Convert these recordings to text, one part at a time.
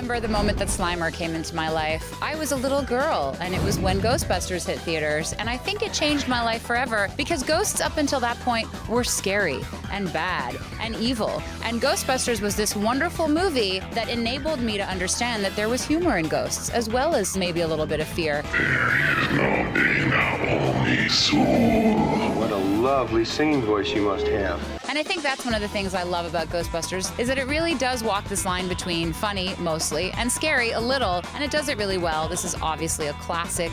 remember the moment that Slimer came into my life. I was a little girl, and it was when Ghostbusters hit theaters, and I think it changed my life forever because ghosts up until that point were scary and bad and evil. And Ghostbusters was this wonderful movie that enabled me to understand that there was humor in ghosts, as well as maybe a little bit of fear. What a lovely singing voice you must have. And I think that's one of the things I love about Ghostbusters, is that it really does walk this line between funny, mostly, and scary, a little, and it does it really well. This is obviously a classic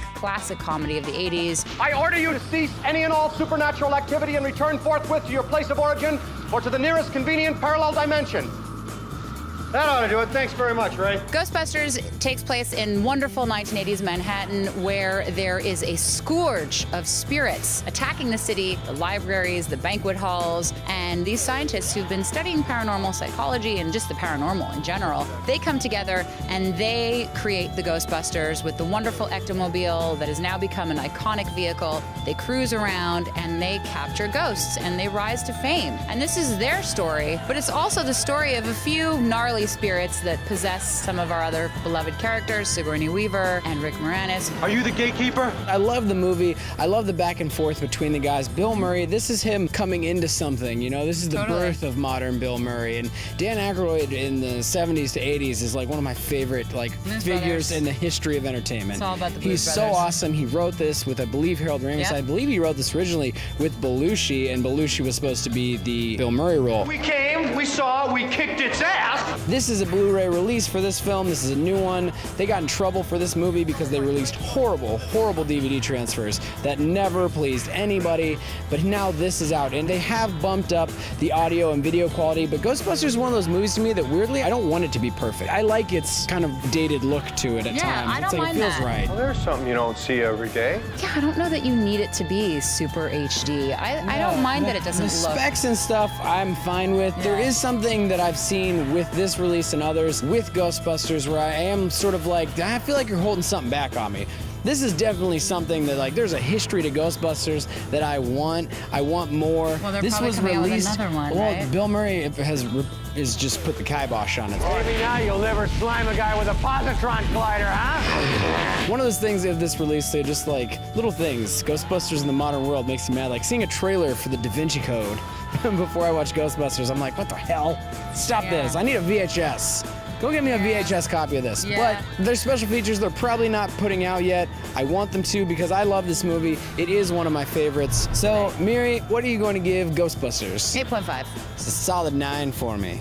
comedy of the 80s. I order you to cease any and all supernatural activity and return forthwith to your place of origin or to the nearest convenient parallel dimension. That ought to do it. Thanks very much, Ray. Ghostbusters takes place in wonderful 1980s Manhattan, where there is a scourge of spirits attacking the city, the libraries, the banquet halls, and these scientists who've been studying paranormal psychology and just the paranormal in general, they come together and they create the Ghostbusters with the wonderful ectomobile that has now become an iconic vehicle. They cruise around and they capture ghosts and they rise to fame. And this is their story, but it's also the story of a few gnarly spirits that possess some of our other beloved characters, Sigourney Weaver and Rick Moranis. Are you the gatekeeper? I love the movie. I love the back and forth between the guys. Bill Murray, this is him coming into something, you know? This is the birth of modern Bill Murray. And Dan Aykroyd in the 70s to 80s is like one of my favorite figures in the history of entertainment. It's all about the Blues He's so awesome. He wrote this with, I believe, Harold Ramis. Yep. I believe he wrote this originally with Belushi, and Belushi was supposed to be the Bill Murray role. We came, we saw, we kicked its ass. This is a Blu-ray release for this film. This is a new one. They got in trouble for this movie because they released horrible DVD transfers that never pleased anybody. But now this is out, and they have bumped up the audio and video quality. But Ghostbusters is one of those movies to me that weirdly, I don't want it to be perfect. I like its kind of dated look to it at times. I don't mind it feels that. right. Well, there's something you don't see every day. Yeah, I don't know that you need it to be super HD. I don't mind that it doesn't the look... specs and stuff I'm fine with. Yeah. There is something that I've seen with this release and others with Ghostbusters where I am sort of like, I feel like you're holding something back on me. This is definitely something that there's a history to Ghostbusters that I want. I want more. Well, they're this probably was coming out with released. another one, well, right? Bill Murray has just put the kibosh on it. Maybe now you'll never slime a guy with a positron collider, huh? One of those things of this release, they just little things. Ghostbusters in the modern world makes me mad. Like seeing a trailer for the Da Vinci Code before I watch Ghostbusters, I'm like, what the hell? Stop this. I need a VHS. Go get me a VHS copy of this. Yeah. But there's special features they're probably not putting out yet. I want them to because I love this movie. It is one of my favorites. So, Miri, what are you going to give Ghostbusters? 8.5. It's a solid 9 for me.